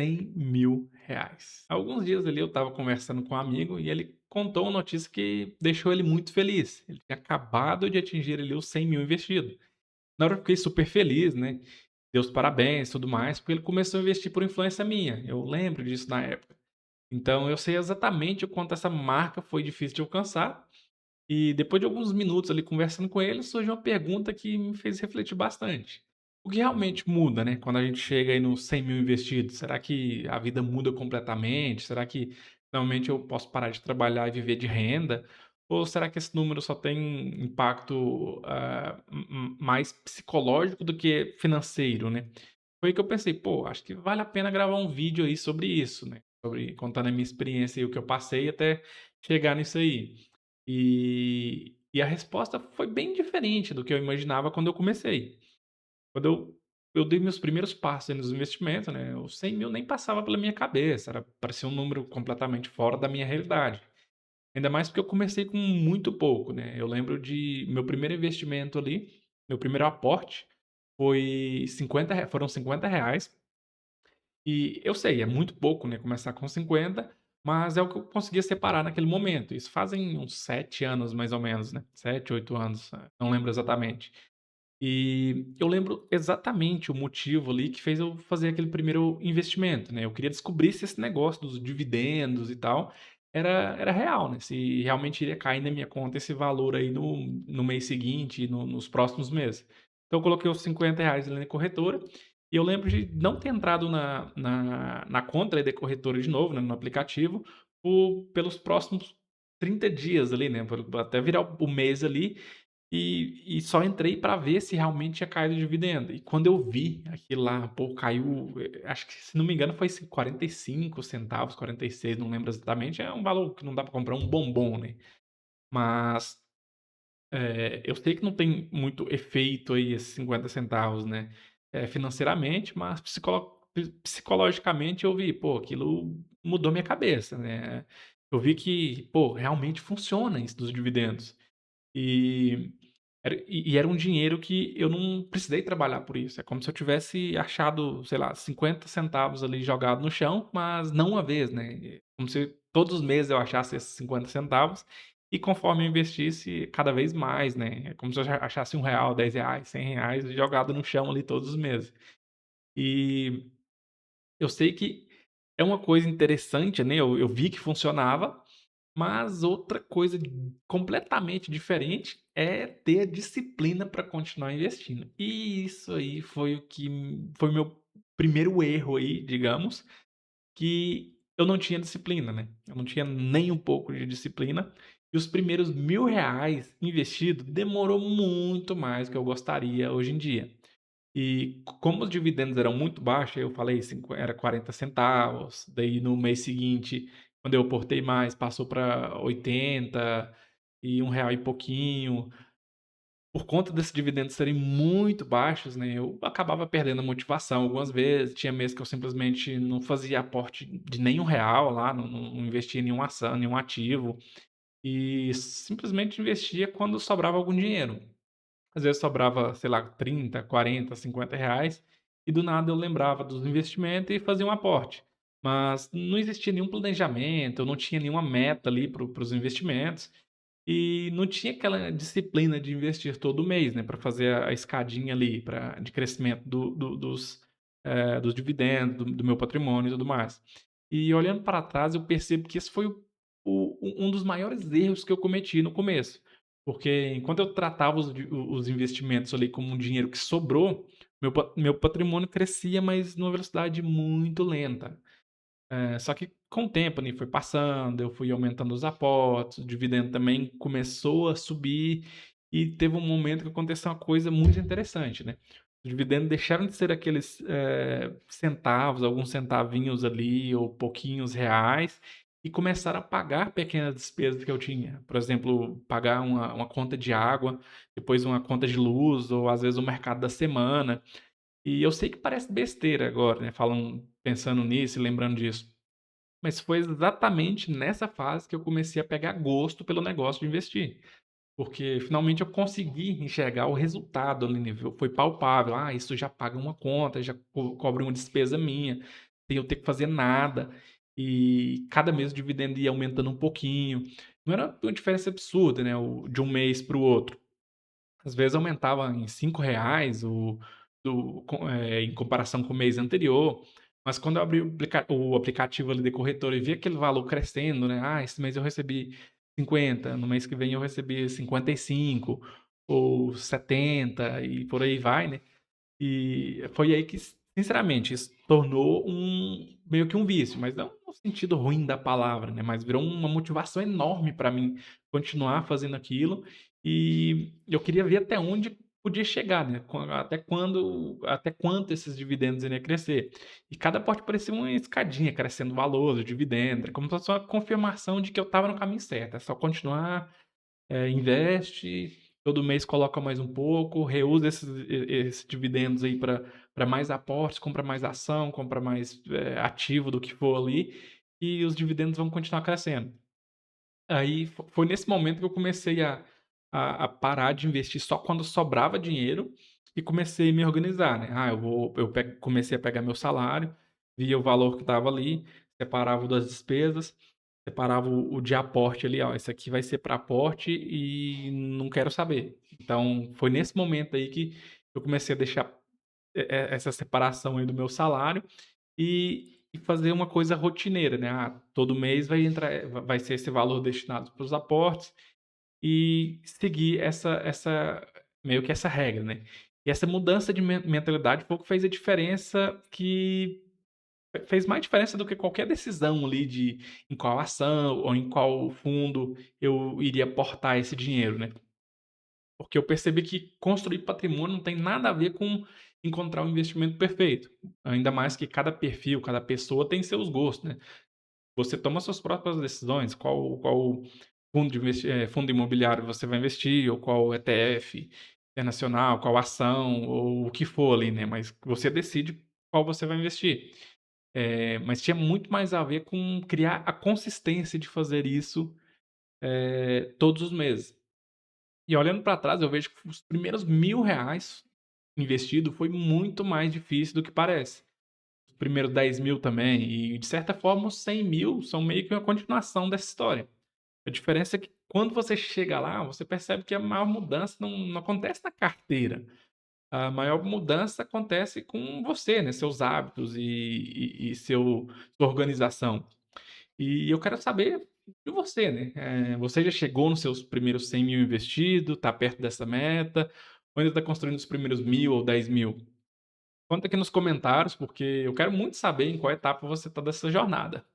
R$ 100.000. Alguns dias ali eu estava conversando com um amigo e ele contou uma notícia que deixou ele muito feliz. Ele tinha acabado de atingir ali os 100.000 investido. Na hora eu fiquei super feliz, né, dei os parabéns e tudo mais, porque ele começou a investir por influência minha, eu lembro disso na época. Então eu sei exatamente o quanto essa marca foi difícil de alcançar, e depois de alguns minutos ali conversando com ele, surgiu uma pergunta que me fez refletir bastante. O que realmente muda, né, quando a gente chega aí nos 100.000 investidos? Será que a vida muda completamente? Será que realmente eu posso parar de trabalhar e viver de renda? Ou será que esse número só tem impacto, mais psicológico do que financeiro, né? Foi aí que eu pensei: "Pô, acho que vale a pena gravar um vídeo aí sobre isso, né, sobre contando a minha experiência e o que eu passei até chegar nisso aí". E a resposta foi bem diferente do que eu imaginava quando eu comecei. Quando eu dei meus primeiros passos aí nos investimentos, né, os 100.000 nem passava pela minha cabeça, parecia um número completamente fora da minha realidade. Ainda mais porque eu comecei com muito pouco, né. Eu lembro de meu primeiro investimento ali, meu primeiro aporte foi 50 re foram R$ 50. E eu sei, é muito pouco, né, começar com 50, mas é o que eu conseguia separar naquele momento. Isso fazem uns 7 anos mais ou menos, né, 7, 8 anos, não lembro exatamente. E eu lembro exatamente o motivo ali que fez eu fazer aquele primeiro investimento, né, eu queria descobrir se esse negócio dos dividendos e tal era real, né, se realmente iria cair na minha conta esse valor aí no mês seguinte e nos próximos meses. Então eu coloquei os R$ 50 ali na corretora, e eu lembro de não ter entrado na conta aí da corretora de novo, né, no aplicativo, pelos próximos 30 dias ali, né, até virar o mês ali, e só entrei para ver se realmente tinha caído o dividendo. E quando eu vi aquilo lá, pô, caiu, acho que se não me engano foi 45 centavos, 46, não lembro exatamente, é um valor que não dá para comprar um bombom, né. Mas, eu sei que não tem muito efeito aí esses 50 centavos, né, financeiramente, mas psicologicamente eu vi, pô, aquilo mudou minha cabeça, né. Eu vi que, pô, realmente funciona isso dos dividendos. E era um dinheiro que eu não precisei trabalhar por isso, é como se eu tivesse achado, sei lá, 50 centavos ali jogado no chão, mas não uma vez, né, como se todos os meses eu achasse esses 50 centavos, e conforme eu investisse cada vez mais, né, é como se eu já achasse R$ 1, R$ 10, R$ 100 jogado no chão ali todos os meses. E eu sei que é uma coisa interessante, né, eu vi que funcionava, mas outra coisa completamente diferente é ter a disciplina para continuar investindo. E isso aí foi o que foi o meu primeiro erro aí, digamos, que eu não tinha disciplina, né. Eu não tinha nem um pouco de disciplina, e os primeiros R$ 1.000 investido demorou muito mais do que eu gostaria hoje em dia. E como os dividendos eram muito baixos, eu falei era 40 centavos, daí no mês seguinte, quando eu aportei mais, passou para 80 e R$ 1 e pouquinho. Por conta desses dividendos serem muito baixos, né, eu acabava perdendo a motivação algumas vezes, tinha mês que eu simplesmente não fazia aporte de nem R$ 1 lá, não investia em nenhuma ação, nenhum ativo, e simplesmente investia quando sobrava algum dinheiro. Às vezes sobrava, sei lá, 30, 40, R$ 50, e do nada eu lembrava dos investimentos e fazia um aporte. Mas não existia nenhum planejamento, eu não tinha nenhuma meta ali para os investimentos, e não tinha aquela disciplina de investir todo mês, né, para fazer a escadinha ali de crescimento dos dividendos, do meu patrimônio e tudo mais. E olhando para trás eu percebo que esse foi um dos maiores erros que eu cometi no começo. Porque enquanto eu tratava os investimentos ali como um dinheiro que sobrou, meu patrimônio crescia, mas numa velocidade muito lenta. Só que com o tempo, né, foi passando, eu fui aumentando os aportes, o dividendo também começou a subir, e teve um momento que aconteceu uma coisa muito interessante, né. Os dividendos deixaram de ser aqueles, centavos, alguns centavinhos ali ou pouquinhos reais, e começaram a pagar pequenas despesas que eu tinha. Por exemplo, pagar uma conta de água, depois uma conta de luz ou às vezes o mercado da semana. E eu sei que parece besteira agora, né, pensando nisso e lembrando disso. Mas foi exatamente nessa fase que eu comecei a pegar gosto pelo negócio de investir, porque finalmente eu consegui enxergar o resultado ali, nível foi palpável, isso já paga uma conta, já cobre uma despesa minha. sem eu ter que fazer nada, e cada mês o dividendo ia aumentando um pouquinho. Não era uma diferença absurda, né, o de um mês para o outro. Às vezes aumentava em R$ 5 em comparação com o mês anterior, mas quando eu abri o aplicativo ali da corretora e vi aquele valor crescendo, né, esse mês eu recebi 50, no mês que vem eu recebi 55 ou 70 e por aí vai, né. E foi aí que, sinceramente, isso tornou meio que um vício, mas não no sentido ruim da palavra, né, mas virou uma motivação enorme para mim continuar fazendo aquilo, e eu queria ver até onde podia chegar, né, até quanto esses dividendos iriam crescer. E cada aporte parecia uma escadinha crescendo o valor do dividendo, é como se fosse uma confirmação de que eu estava no caminho certo, é só continuar, investe, todo mês coloca mais um pouco, reusa esses dividendos aí para mais aportes, compra mais ação, compra mais, ativo do que for ali, e os dividendos vão continuar crescendo. Aí foi nesse momento que eu comecei a parar de investir só quando sobrava dinheiro e comecei a me organizar, né. Comecei a pegar meu salário, via o valor que estava ali, separava o das despesas, separava o de aporte ali, "Ó, isso aqui vai ser para aporte e não quero saber". Então foi nesse momento aí que eu comecei a deixar essa separação aí do meu salário e fazer uma coisa rotineira, né. Todo mês vai ser esse valor destinado para os aportes e seguir essa meio que essa regra, né. E essa mudança de mentalidade foi o que fez a diferença que fez mais diferença do que qualquer decisão ali de em qual ação ou em qual fundo eu iria aportar esse dinheiro, né. Porque eu percebi que construir patrimônio não tem nada a ver com encontrar o investimento perfeito. Ainda mais que cada perfil, cada pessoa tem seus gostos, né. Você toma suas próprias decisões, qual fundo imobiliário você vai investir, ou qual ETF internacional, qual ação, ou o que for ali, né, mas você decide qual você vai investir. Mas tinha muito mais a ver com criar a consistência de fazer isso, todos os meses. E olhando para trás, eu vejo que os primeiros R$ 1.000 investido foi muito mais difícil do que parece. Os primeiros 10.000 também, e de certa forma os 100.000 são meio que uma continuação dessa história. A diferença é que quando você chega lá, você percebe que a maior mudança não acontece na carteira. A maior mudança acontece com você, né, seus hábitos e sua organização. E eu quero saber de você, né, você já chegou nos seus primeiros 100.000 investido, está perto dessa meta, ou ainda está construindo os primeiros 1.000 ou 10.000? Conta aqui nos comentários, porque eu quero muito saber em qual etapa você está dessa jornada.